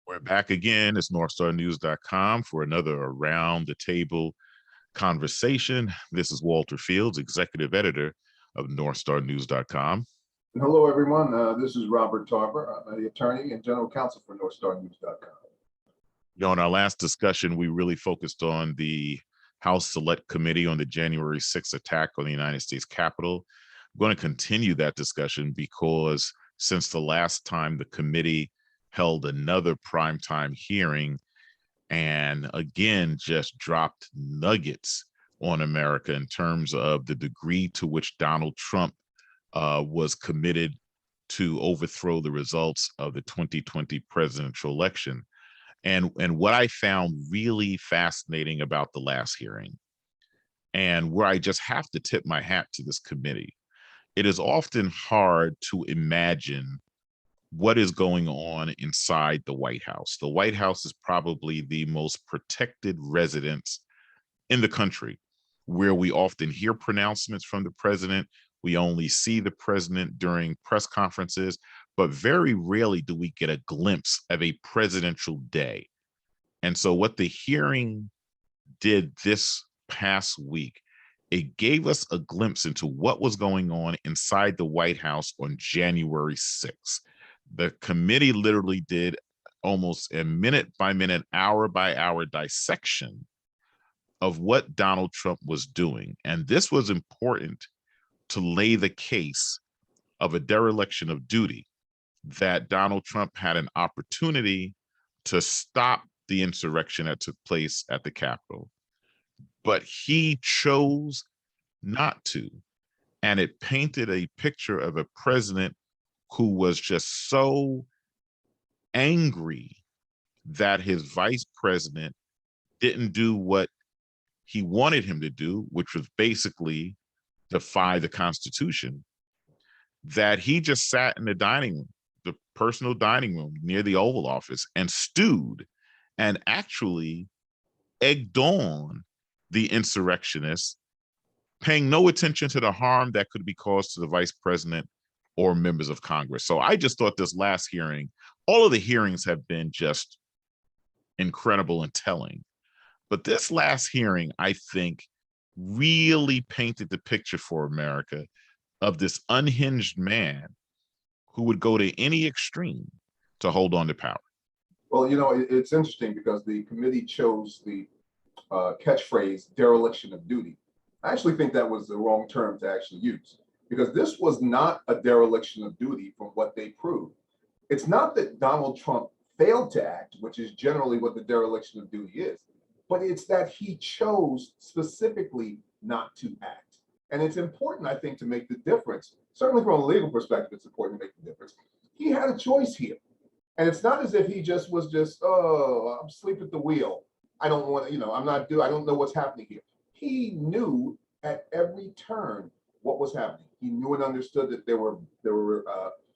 We're back again. It's NorthstarNews.com for another Around the Table conversation. This is Walter Fields, executive editor of NorthstarNews.com. Hello, everyone. This is Robert Tarver. I'm the attorney and general counsel for NorthstarNews.com. In our last discussion, we really focused on the House Select Committee on the January 6th attack on the United States Capitol. I'm going to continue that discussion because since the last time the committee held another primetime hearing and again just dropped nuggets on America in terms of the degree to which Donald Trump was committed to overthrow the results of the 2020 presidential election. And what I found really fascinating about the last hearing, and where I just have to tip my hat to this committee, it is often hard to imagine what is going on inside the White House. The White House is probably the most protected residence in the country, where we often hear pronouncements from the president. We only see the president during press conferences, but very rarely do we get a glimpse of a presidential day. And so what the hearing did this past week, it gave us a glimpse into what was going on inside the White House on January 6th. The committee literally did almost a minute by minute, hour by hour dissection of what Donald Trump was doing. And this was important to lay the case of a dereliction of duty, that Donald Trump had an opportunity to stop the insurrection that took place at the Capitol, but he chose not to. And it painted a picture of a president who was just so angry that his vice president didn't do what he wanted him to do, which was basically defy the Constitution, that he just sat in the dining room, the personal dining room near the Oval Office, and stewed and actually egged on the insurrectionists, paying no attention to the harm that could be caused to the vice president or members of Congress. So I just thought this last hearing, all of the hearings have been just incredible and telling. But this last hearing, I think, really painted the picture for America of this unhinged man who would go to any extreme to hold on to power. Well, you know, it's interesting because the committee chose the catchphrase dereliction of duty. I actually think that was the wrong term to actually use, because this was not a dereliction of duty from what they proved. It's not that Donald Trump failed to act, which is generally what the dereliction of duty is, but it's that he chose specifically not to act. And it's important, I think, to make the difference. Certainly from a legal perspective, it's important to make the difference. He had a choice here. And it's not as if he just was oh, I'm asleep at the wheel. I don't want to, I don't know what's happening here. He knew at every turn what was happening. He knew and understood that there were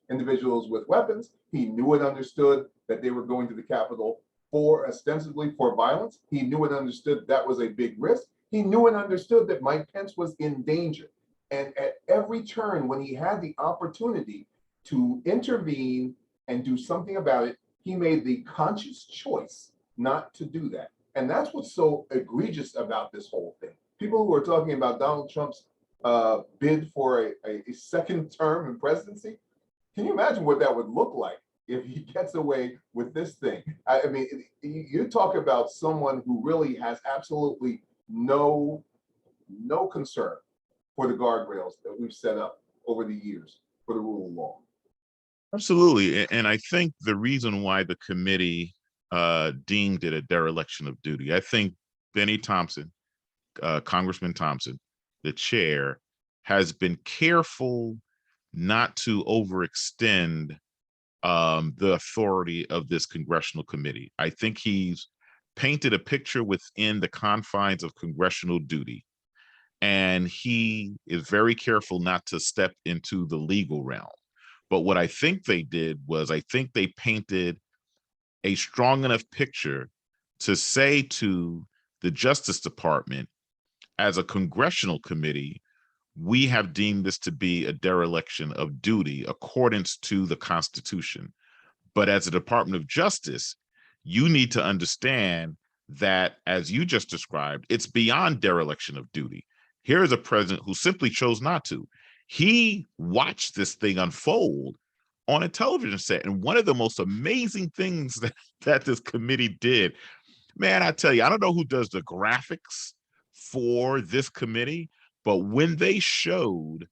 individuals with weapons. He knew and understood that they were going to the Capitol ostensibly for violence. He knew and understood that was a big risk. He knew and understood that Mike Pence was in danger. And at every turn, when he had the opportunity to intervene and do something about it, he made the conscious choice not to do that. And that's what's so egregious about this whole thing. People who are talking about Donald Trump's bid for a second term in presidency, can you imagine what that would look like if he gets away with this thing? I mean, you talk about someone who really has absolutely no concern for the guardrails that we've set up over the years for the rule of law. Absolutely. And I think the reason why the committee deemed it a dereliction of duty, I think Benny Thompson, Congressman Thompson, the chair, has been careful not to overextend the authority of this congressional committee. I think he's painted a picture within the confines of congressional duty, and he is very careful not to step into the legal realm. But what I think they did was, I think they painted a strong enough picture to say to the Justice Department, as a congressional committee, we have deemed this to be a dereliction of duty accordance to the Constitution. But as a Department of Justice, you need to understand that, as you just described, it's beyond dereliction of duty. Here is a president who simply chose not to. He watched this thing unfold on a television set. And one of the most amazing things that this committee did, man, I tell you, I don't know who does the graphics for this committee, but when they showed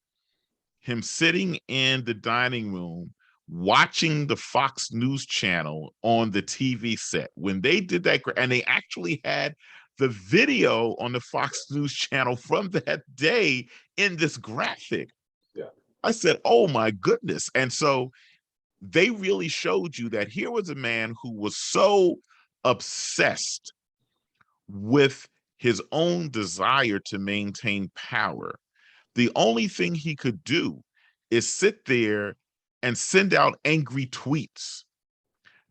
him sitting in the dining room watching the Fox News channel on the TV set, when they did that, and they actually had the video on the Fox News channel from that day in this graphic. Yeah. I said, oh my goodness. And so they really showed you that here was a man who was so obsessed with his own desire to maintain power. The only thing he could do is sit there and send out angry tweets,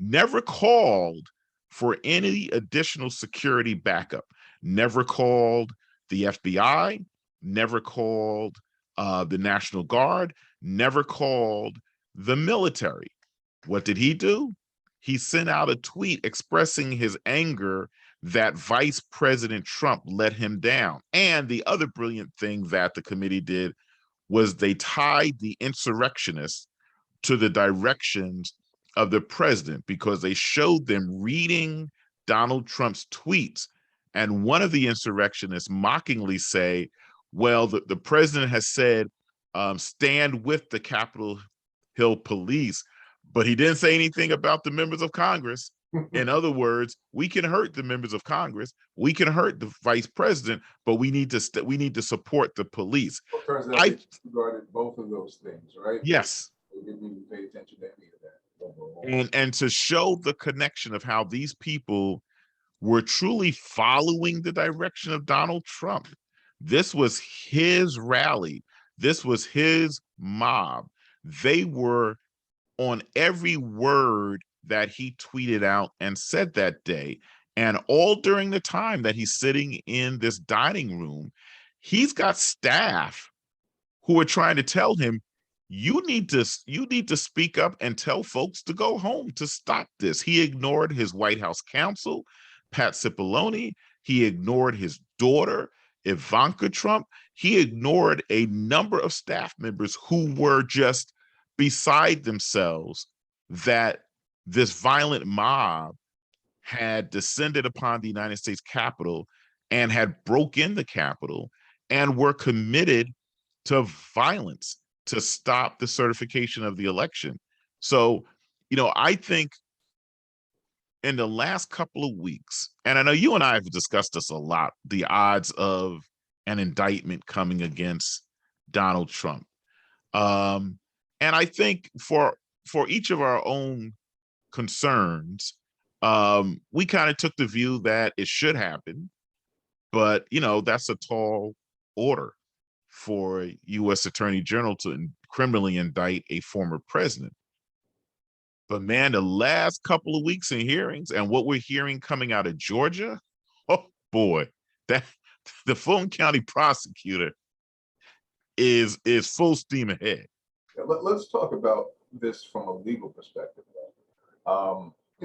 never called for any additional security backup, never called the FBI, never called the National Guard, never called the military. What did he do? He sent out a tweet expressing his anger that Vice President Trump let him down. And the other brilliant thing that the committee did was they tied the insurrectionists to the directions of the president, because they showed them reading Donald Trump's tweets. And one of the insurrectionists mockingly say, well, the president has said, stand with the Capitol Hill police, but he didn't say anything about the members of Congress. In other words, we can hurt the members of Congress, we can hurt the vice president, but we need to support the police. Well, turns out they regarded both of those things, right? Yes. They didn't even pay attention to any of that. And to show the connection of how these people were truly following the direction of Donald Trump. This was his rally. This was his mob. They were on every word that he tweeted out and said that day. And all during the time that he's sitting in this dining room, he's got staff who are trying to tell him, you need to speak up and tell folks to go home, to stop this. He ignored his White House counsel, Pat Cipollone. He ignored his daughter, Ivanka Trump. He ignored a number of staff members who were just beside themselves that this violent mob had descended upon the United States Capitol and had broke in the Capitol and were committed to violence to stop the certification of the election. So, I think in the last couple of weeks, and I know you and I have discussed this a lot, the odds of an indictment coming against Donald Trump. And I think for each of our own concerns, we kind of took the view that it should happen, but that's a tall order for U.S. Attorney General to criminally indict a former president. But man, the last couple of weeks in hearings and what we're hearing coming out of Georgia, oh boy, that the Fulton County prosecutor is full steam ahead. Yeah, let's talk about this from a legal perspective.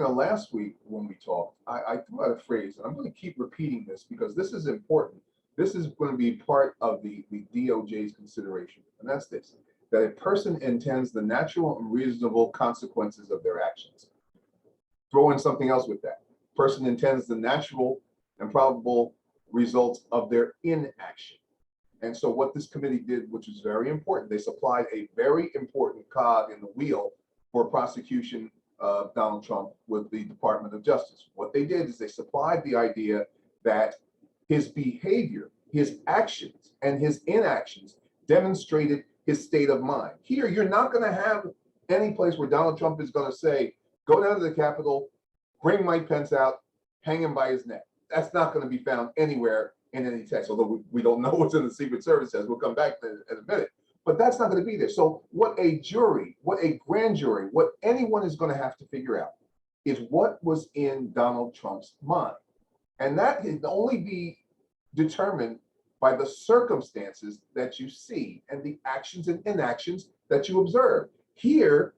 Last week when we talked, I threw out a phrase, and I'm going to keep repeating this because this is important. This is going to be part of the DOJ's consideration, and that's this: that a person intends the natural and reasonable consequences of their actions. Throw in something else with that. Person intends the natural and probable results of their inaction. And so what this committee did, which is very important, they supplied a very important cog in the wheel for prosecution of Donald Trump with the Department of Justice. What they did is they supplied the idea that his behavior, his actions, and his inactions demonstrated his state of mind. Here, you're not going to have any place where Donald Trump is going to say, go down to the Capitol, bring Mike Pence out, hang him by his neck. That's not going to be found anywhere in any text, although we don't know what's in the Secret Service says. We'll come back to in a minute. But that's not going to be there. So what a jury, what a grand jury, what anyone is going to have to figure out is what was in Donald Trump's mind. And that can only be determined by the circumstances that you see and the actions and inactions that you observe. Here,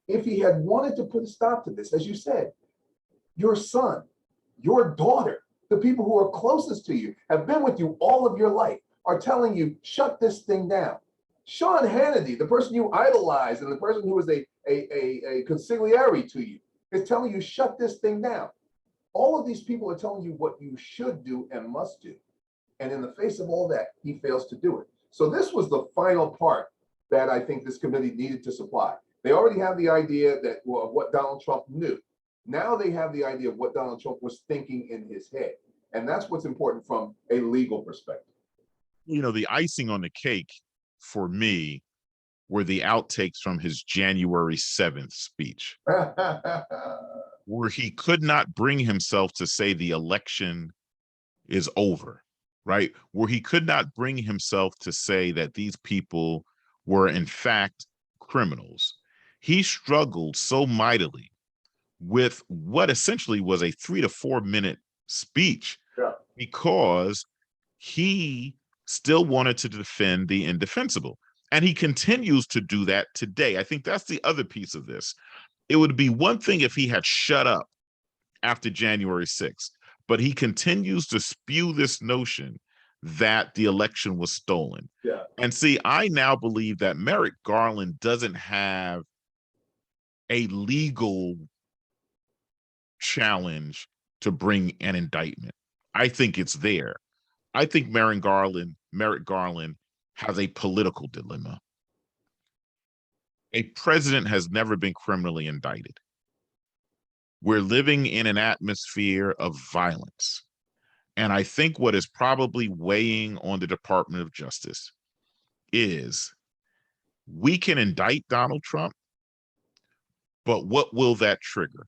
if he had wanted to put a stop to this, as you said, your son, your daughter, the people who are closest to you, have been with you all of your life, are telling you, shut this thing down. Sean Hannity, the person you idolize and the person who is a consigliere to you, is telling you, shut this thing down. All of these people are telling you what you should do and must do. And in the face of all that, he fails to do it. So this was the final part that I think this committee needed to supply. They already have the idea that of what Donald Trump knew. Now they have the idea of what Donald Trump was thinking in his head. And that's what's important from a legal perspective. You know, the icing on the cake for me were the outtakes from his January 7th speech, where he could not bring himself to say the election is over, right? Where he could not bring himself to say that these people were in fact criminals. He struggled so mightily with what essentially was a 3 to 4 minute speech, Yeah. because he still wanted to defend the indefensible. And he continues to do that today. I think that's the other piece of this. It would be one thing if he had shut up after January 6th, but he continues to spew this notion that the election was stolen. Yeah. And see, I now believe that Merrick Garland doesn't have a legal challenge to bring an indictment. I think it's there. I think Merrick Garland has a political dilemma. A president has never been criminally indicted. We're living in an atmosphere of violence. And I think what is probably weighing on the Department of Justice is we can indict Donald Trump, but what will that trigger?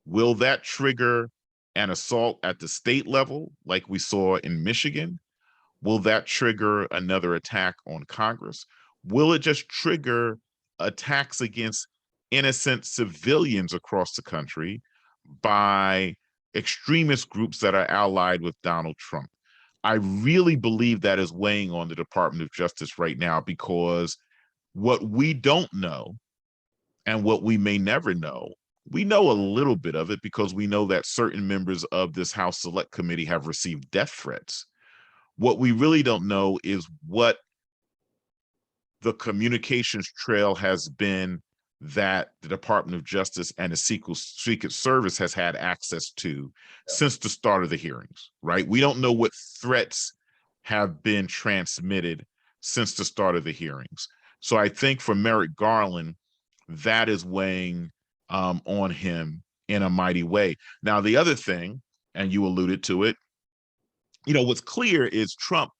Will that trigger an assault at the state level, like we saw in Michigan? Will that trigger another attack on Congress? Will it just trigger attacks against innocent civilians across the country by extremist groups that are allied with Donald Trump? I really believe that is weighing on the Department of Justice right now, because what we don't know and what we may never know, we know a little bit of it because we know that certain members of this House Select Committee have received death threats. What we really don't know is what the communications trail has been that the Department of Justice and the Secret Service has had access to since the start of the hearings, right? We don't know what threats have been transmitted since the start of the hearings. So I think for Merrick Garland, that is weighing on him in a mighty way. Now, the other thing, and you alluded to it, you know, what's clear is Trump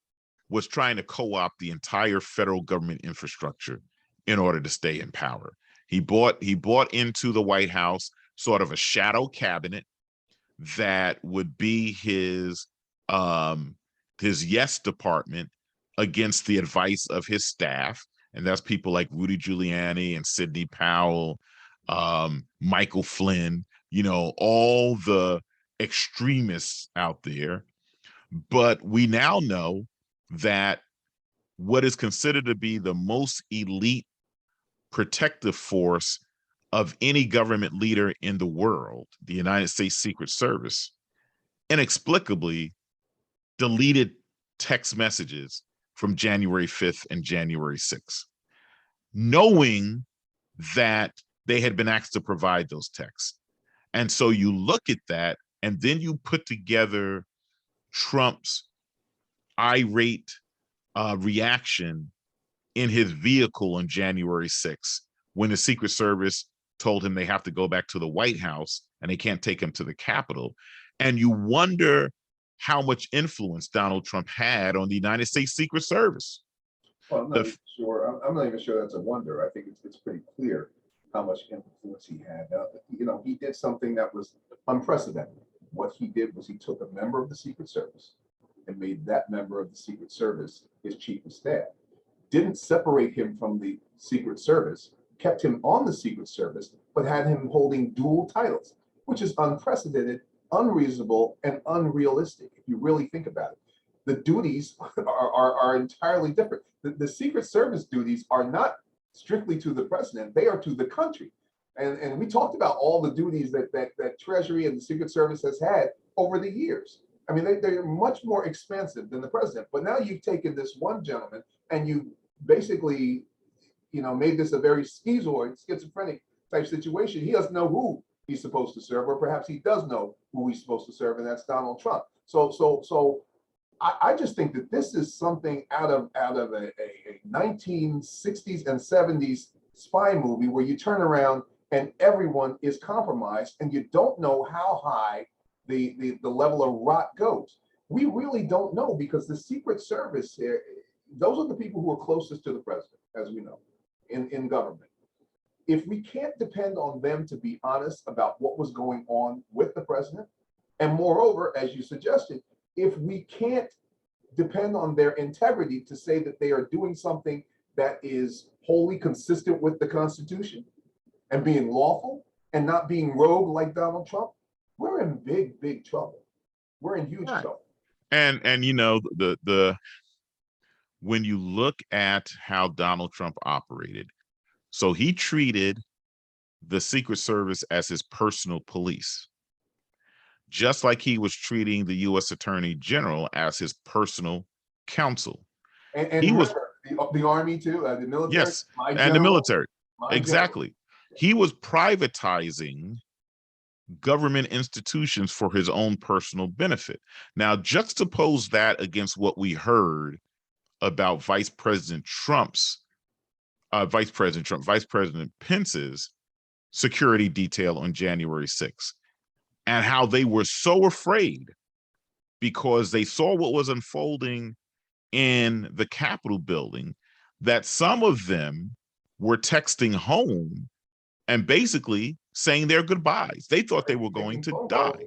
was trying to co-opt the entire federal government infrastructure in order to stay in power. He bought into the White House sort of a shadow cabinet that would be his yes department against the advice of his staff. And that's people like Rudy Giuliani and Sidney Powell, Michael Flynn, you know, all the extremists out there. But we now know that what is considered to be the most elite protective force of any government leader in the world, the United States Secret Service, inexplicably deleted text messages from January 5th and January 6th, knowing that they had been asked to provide those texts. And so you look at that, and then you put together Trump's irate reaction in his vehicle on January 6th, when the Secret Service told him they have to go back to the White House and they can't take him to the Capitol. And you wonder how much influence Donald Trump had on the United States Secret Service. Well, I'm not even sure. I'm not even sure that's a wonder. I think it's pretty clear how much influence he had. You know, he did something that was unprecedented. What he did was he took a member of the Secret Service and made that member of the Secret Service his chief of staff. Didn't separate him from the Secret Service, kept him on the Secret Service, but had him holding dual titles, which is unprecedented, unreasonable, and unrealistic, if you really think about it. the duties are entirely different. The Secret Service duties are not strictly to the president, they are to the country. And we talked about all the duties that Treasury and the Secret Service has had over the years. I mean, they're much more expansive than the president. But now you've taken this one gentleman and you basically, made this a very schizoid, schizophrenic type situation. He doesn't know who he's supposed to serve, or perhaps he does know who he's supposed to serve, and that's Donald Trump. So I just think that this is something out of a 1960s and 70s spy movie where you turn around and everyone is compromised and you don't know how high the level of rot goes. We really don't know, because the Secret Service here, those are the people who are closest to the president, as we know, in government. If we can't depend on them to be honest about what was going on with the president, and moreover, as you suggested, if we can't depend on their integrity to say that they are doing something that is wholly consistent with the Constitution and being lawful and not being rogue like Donald Trump, we're in big, big trouble. We're in huge trouble. And the when you look at how Donald Trump operated, so he treated the Secret Service as his personal police, just like he was treating the U.S. Attorney General as his personal counsel. And he was the Army too, the military. Yes, and the military. Exactly. He was privatizing government institutions for his own personal benefit. Now, juxtapose that against what we heard about Vice President Pence's security detail on January 6th, and how they were so afraid because they saw what was unfolding in the Capitol building that some of them were texting home and basically saying their goodbyes. They thought they were going to die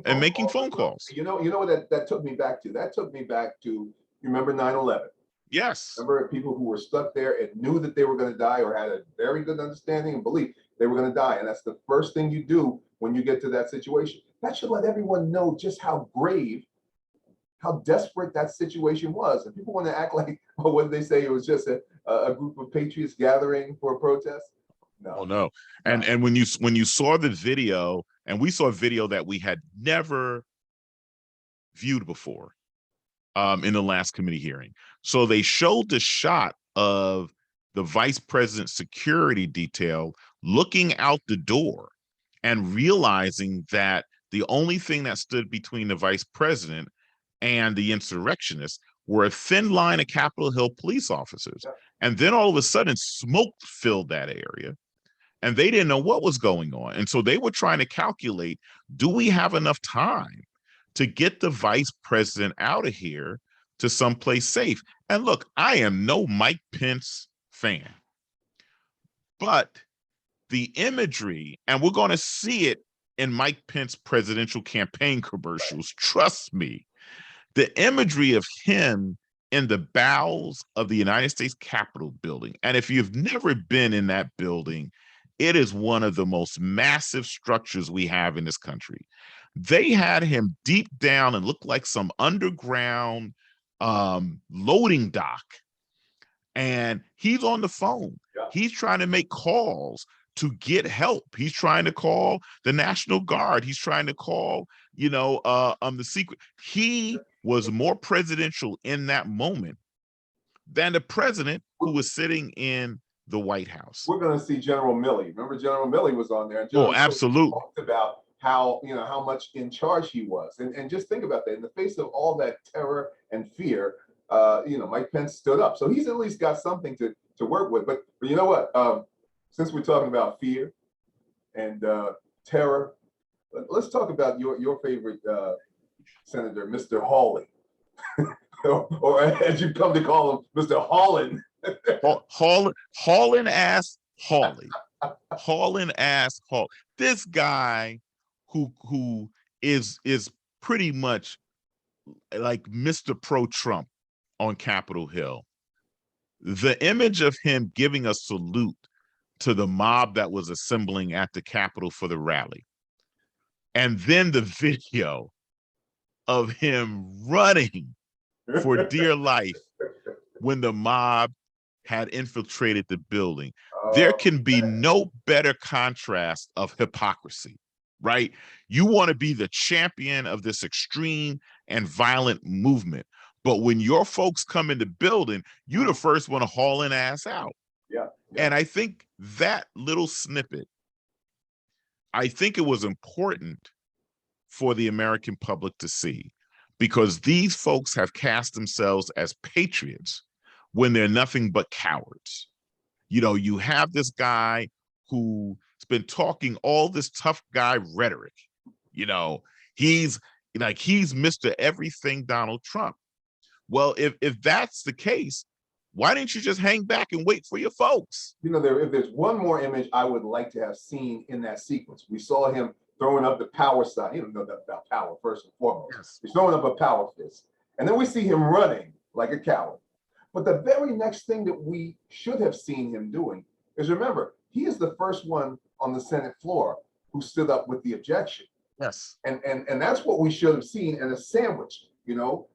and making phone calls. You know what that took me back to? That took me back to, you remember 9/11? Yes. Remember people who were stuck there and knew that they were going to die, or had a very good understanding and belief they were going to die. And that's the first thing you do when you get to that situation. That should let everyone know just how grave, how desperate that situation was. And people want to act like, oh, what did they say? It was just a group of patriots gathering for a protest. No. Oh no. And when you saw the video, and we saw a video that we had never viewed before in the last committee hearing. So they showed the shot of the vice president's security detail looking out the door and realizing that the only thing that stood between the vice president and the insurrectionists were a thin line of Capitol Hill police officers. Yeah. And then all of a sudden smoke filled that area and they didn't know what was going on. And so they were trying to calculate, do we have enough time to get the vice president out of here to someplace safe? And look, I am no Mike Pence fan, but the imagery, and we're going to see it in Mike Pence presidential campaign commercials, trust me, the imagery of him in the bowels of the United States Capitol building. And if you've never been in that building, it is one of the most massive structures we have in this country. They had him deep down and looked like some underground loading dock. And he's on the phone. Yeah. He's trying to make calls to get help. He's trying to call the National Guard. He's trying to call, the secret. He was more presidential in that moment than the president who was sitting in the White House. We're going to see General Milley. Remember, General Milley was on there. And General absolutely. Talked about how much in charge he was, and just think about that. In the face of all that terror and fear, Mike Pence stood up. So he's at least got something to work with. But you know what? Since we're talking about fear and terror, let's talk about your favorite senator, Mr. Hawley, or as you come to call him, Mr. Hawlin. Hauling ass Hawley. Hauling ass Hawley. This guy who is pretty much like Mr. Pro-Trump on Capitol Hill. The image of him giving a salute to the mob that was assembling at the Capitol for the rally. And then the video of him running for dear life when the mob had infiltrated the building. There can be no better contrast of hypocrisy, right? You want to be the champion of this extreme and violent movement, but when your folks come in the building, you the first one to haul an ass out. Yeah. And I think that little snippet, I think it was important for the American public to see, because these folks have cast themselves as patriots when they're nothing but cowards. You know, you have this guy who's been talking all this tough guy rhetoric. You know, he's Mr. Everything Donald Trump. Well, if that's the case, why didn't you just hang back and wait for your folks? You know, if there's one more image I would like to have seen in that sequence, we saw him throwing up the power sign. You don't know that about power, first and foremost. Yes. He's throwing up a power fist. And then we see him running like a coward. But the very next thing that we should have seen him doing is, remember, he is the first one on the Senate floor who stood up with the objection. Yes. And that's what we should have seen in a sandwich, you know,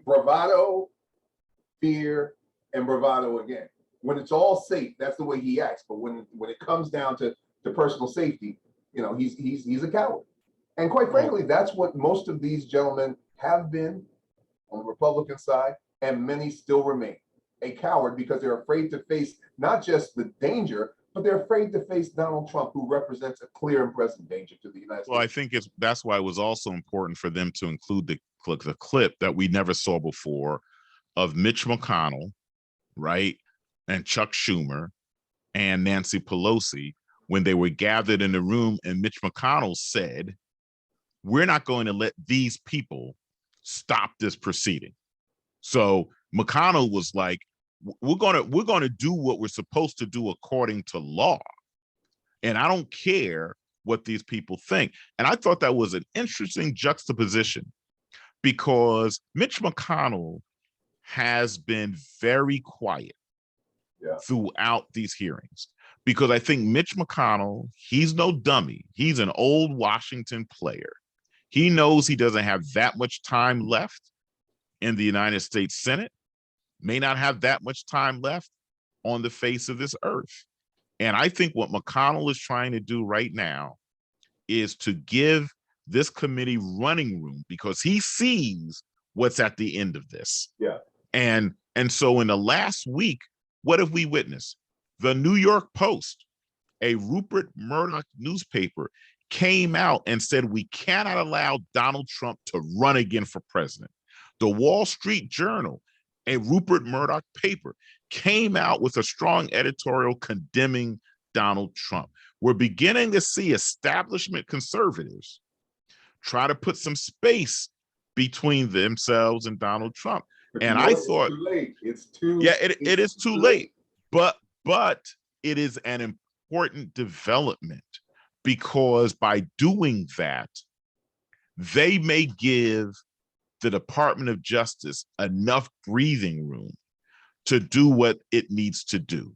bravado, fear, and bravado again. When it's all safe, that's the way he acts. But when it comes down to personal safety, you know, he's a coward. And quite frankly, that's what most of these gentlemen have been on the Republican side, and many still remain a coward because they're afraid to face not just the danger, but they're afraid to face Donald Trump, who represents a clear and present danger to the United States. Well, I think that's why it was also important for them to include the clip that we never saw before of Mitch McConnell, right, and Chuck Schumer and Nancy Pelosi when they were gathered in the room, and Mitch McConnell said, "We're not going to let these people stop this proceeding." So McConnell was like, we're going to do what we're supposed to do according to law. And I don't care what these people think. And I thought that was an interesting juxtaposition, because Mitch McConnell has been very quiet throughout these hearings, because I think Mitch McConnell, he's no dummy. He's an old Washington player. He knows he doesn't have that much time left in the United States Senate, may not have that much time left on the face of this earth. And I think what McConnell is trying to do right now is to give this committee running room, because he sees what's at the end of this. Yeah. And so in the last week, what have we witnessed? The New York Post, a Rupert Murdoch newspaper, came out and said, we cannot allow Donald Trump to run again for president. The Wall Street Journal, a Rupert Murdoch paper, came out with a strong editorial condemning Donald Trump. We're beginning to see establishment conservatives try to put some space between themselves and Donald Trump. And I thought, it's too late. It's too it is too late. But it is an important development, because by doing that, they may give the Department of Justice enough breathing room to do what it needs to do,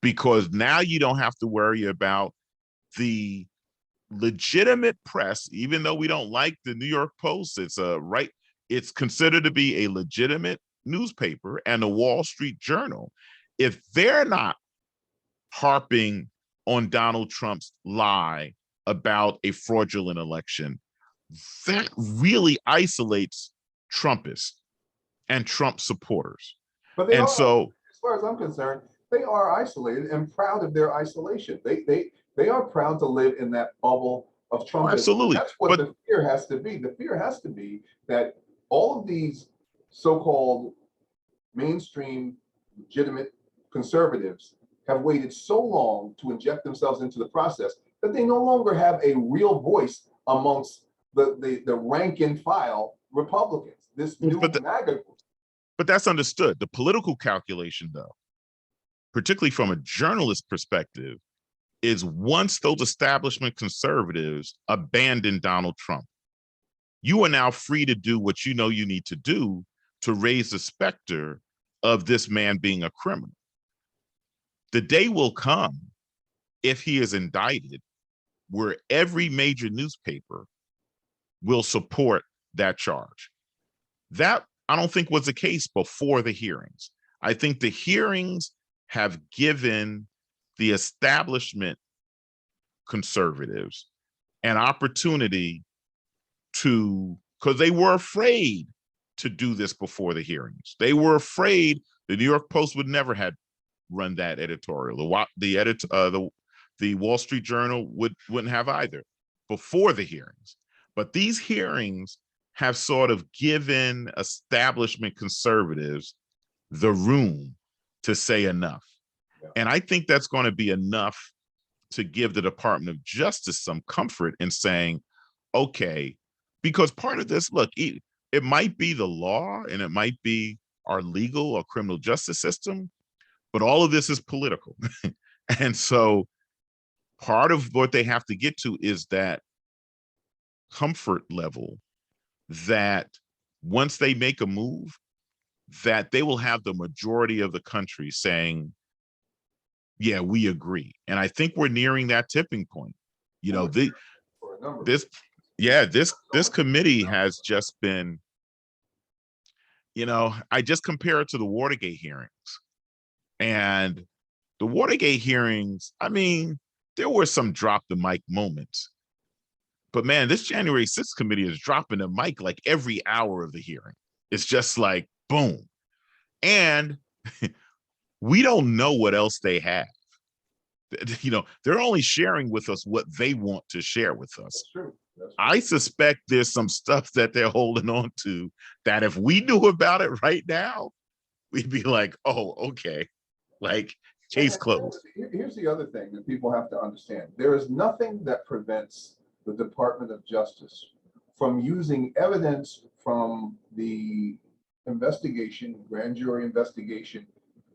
because now you don't have to worry about the legitimate press. Even though we don't like the New York Post, it's considered to be a legitimate newspaper, and the Wall Street Journal, if they're not harping on Donald Trump's lie about a fraudulent election, that really isolates Trumpists and Trump supporters. But as far as I'm concerned, they are isolated and proud of their isolation. They are proud to live in that bubble of Trump. Absolutely. That's what the fear has to be. The fear has to be that all of these so-called mainstream legitimate conservatives have waited so long to inject themselves into the process that they no longer have a real voice amongst the rank and file Republicans. This new MAGA. But that's understood. The political calculation, though, particularly from a journalist perspective, is once those establishment conservatives abandon Donald Trump, you are now free to do what you know you need to do to raise the specter of this man being a criminal. The day will come, if he is indicted, where every major newspaper will support that charge. That I don't think was the case before the hearings. I think the hearings have given the establishment conservatives an opportunity to, because they were afraid to do this before the hearings. They were afraid the New York Post would never have run that editorial. The Wall Street Journal wouldn't have either before the hearings. But these hearings have sort of given establishment conservatives the room to say enough. Yeah. And I think that's going to be enough to give the Department of Justice some comfort in saying, okay, because part of this, look, it might be the law and it might be our legal or criminal justice system, but all of this is political. And so part of what they have to get to is that comfort level that once they make a move, that they will have the majority of the country saying, yeah, we agree. And I think we're nearing that tipping point. You know, this committee has just been, you know, I just compare it to the Watergate hearings. And the Watergate hearings, I mean, there were some drop the mic moments. But man, this January 6th committee is dropping the mic like every hour of the hearing. It's just like, boom. And we don't know what else they have. You know, they're only sharing with us what they want to share with us. That's true. That's true. I suspect there's some stuff that they're holding on to that if we knew about it right now, we'd be like, oh, okay. Like, case closed. Here's the other thing that people have to understand. There is nothing that prevents the Department of Justice from using evidence from the investigation, grand jury investigation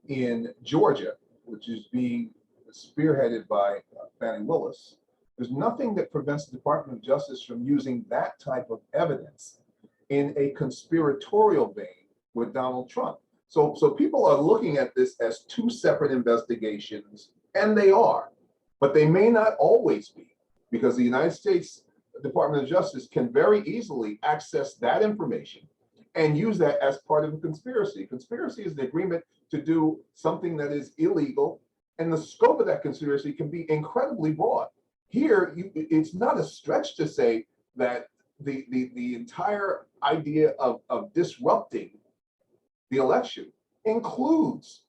in Georgia, which is being spearheaded by Fani Willis. There's nothing that prevents the Department of Justice from using that type of evidence in a conspiratorial vein with Donald Trump. So people are looking at this as two separate investigations, and they are, but they may not always be, because the United States Department of Justice can very easily access that information and use that as part of a conspiracy. Conspiracy is an agreement to do something that is illegal, and the scope of that conspiracy can be incredibly broad. Here, it's not a stretch to say that the entire idea of disrupting the election includes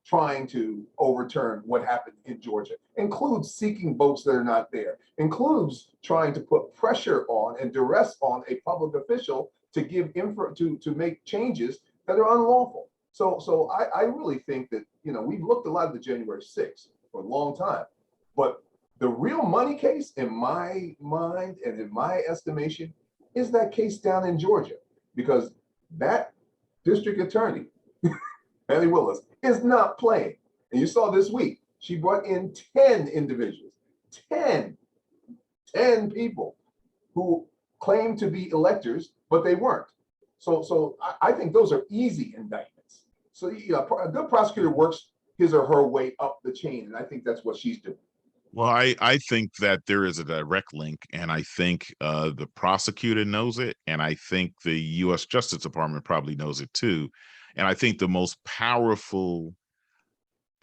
trying to overturn what happened in Georgia, includes seeking votes that are not there, includes trying to put pressure on and duress on a public official to give info to make changes that are unlawful. So I really think that, you know, we've looked a lot at the January 6th for a long time, but the real money case in my mind and in my estimation is that case down in Georgia, because that district attorney, Fani Willis, is not playing. And you saw this week, she brought in 10 individuals, 10 people who claimed to be electors, but they weren't. So I think those are easy indictments. So you know, a good prosecutor works his or her way up the chain, and I think that's what she's doing. Well, I think that there is a direct link, and I think the prosecutor knows it, and I think the U.S. Justice Department probably knows it too. And I think the most powerful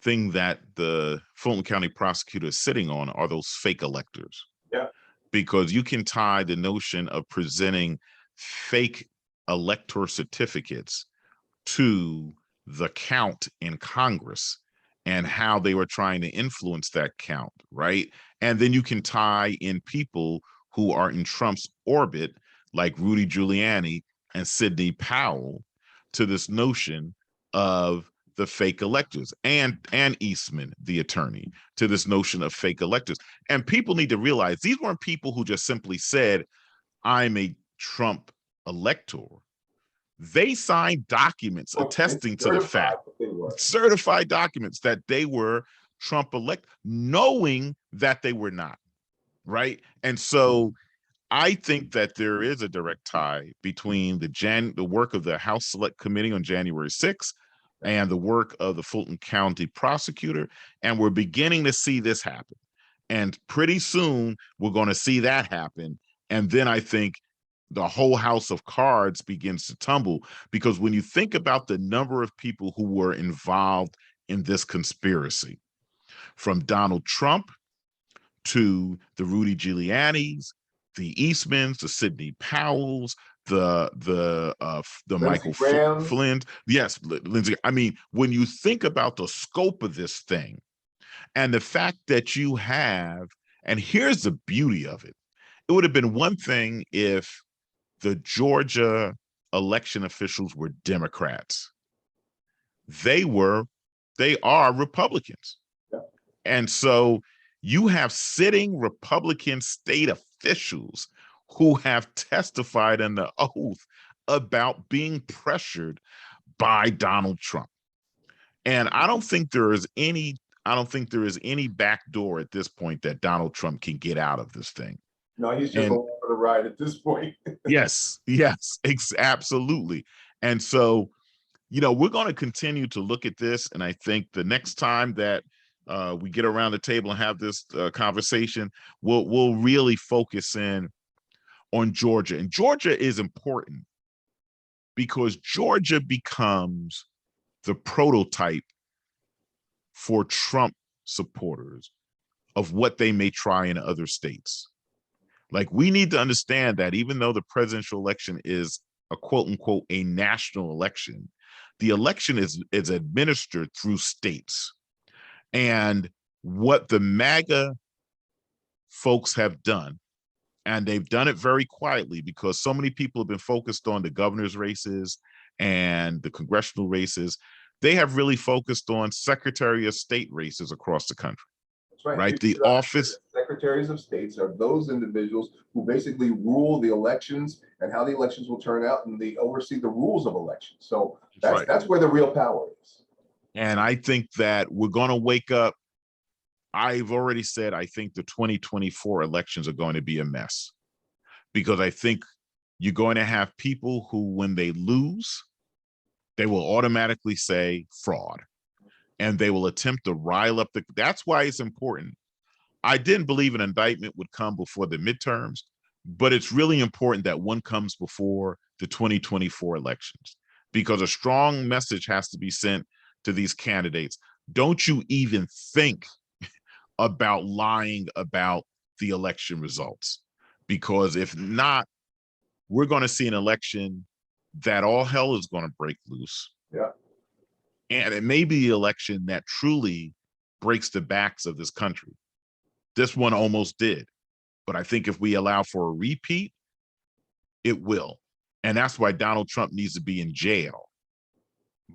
thing that the Fulton County prosecutor is sitting on are those fake electors. Yeah. Because you can tie the notion of presenting fake elector certificates to the count in Congress and how they were trying to influence that count, right? And then you can tie in people who are in Trump's orbit, like Rudy Giuliani and Sidney Powell, to this notion of the fake electors, and Eastman, the attorney, to this notion of fake electors. And people need to realize these weren't people who just simply said, I'm a Trump elector. They signed documents attesting to the fact, certified documents that they were Trump elect, knowing that they were not, right? And so I think that there is a direct tie between the work of the House Select Committee on January 6th and the work of the Fulton County prosecutor, and we're beginning to see this happen. And pretty soon we're going to see that happen. And then I think the whole house of cards begins to tumble. Because when you think about the number of people who were involved in this conspiracy, from Donald Trump to the Rudy Giuliani's, the Eastmans, the Sidney Powells, the Lindsey Michael Graham. Flynn. Yes, Lindsey. I mean, when you think about the scope of this thing and the fact that you have, and here's the beauty of it, it would have been one thing if the Georgia election officials were Democrats. They are Republicans. Yeah. And so you have sitting Republican state officials who have testified under oath about being pressured by Donald Trump. And I don't think there is any back door at this point that Donald Trump can get out of this thing. No, he's just along for the ride at this point. Yes, absolutely. And so, we're going to continue to look at this. And I think the next time that we get around the table and have this conversation, we'll really focus in on Georgia. And Georgia is important because Georgia becomes the prototype for Trump supporters of what they may try in other states. Like, we need to understand that even though the presidential election is a quote unquote a national election, the election is administered through states. And what the MAGA folks have done, and they've done it very quietly because so many people have been focused on the governor's races and the congressional races, they have really focused on Secretary of State races across the country. That's right? The office secretaries of states are those individuals who basically rule the elections and how the elections will turn out, and they oversee the rules of elections. So that's where the real power is. And I think that we're going to wake up. I've already said I think the 2024 elections are going to be a mess, because I think you're going to have people who, when they lose, they will automatically say fraud, and they will attempt to rile up that's why it's important. I didn't believe an indictment would come before the midterms, but it's really important that one comes before the 2024 elections, because a strong message has to be sent to these candidates. Don't you even think about lying about the election results, because if not, we're going to see an election that all hell is going to break loose. Yeah. And it may be the election that truly breaks the backs of this country. This one almost did. But I think if we allow for a repeat, it will. And that's why Donald Trump needs to be in jail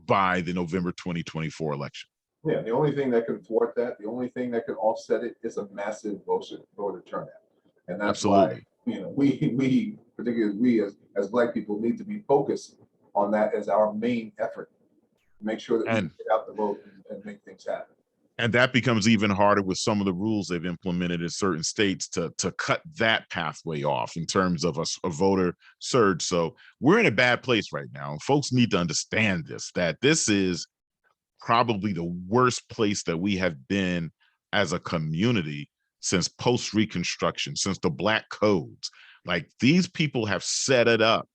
by the November 2024 election. Yeah, the only thing that can thwart that, the only thing that can offset it is a massive voter turnout. And that's Absolutely. Why, we particularly we as Black people need to be focused on that as our main effort. Make sure that we get out the vote and make things happen. And that becomes even harder with some of the rules they've implemented in certain states to cut that pathway off in terms of a voter surge. So we're in a bad place right now. And folks need to understand this, that this is probably the worst place that we have been as a community since post-Reconstruction, since the Black codes. Like, these people have set it up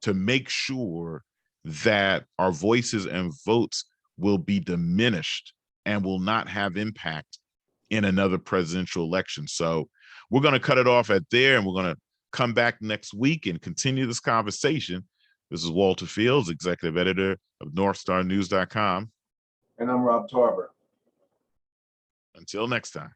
to make sure that our voices and votes will be diminished and will not have impact in another presidential election. So we're going to cut it off at there, and we're going to come back next week and continue this conversation. This is Walter Fields, executive editor of NorthstarNews.com. And I'm Rob Tarver. Until next time.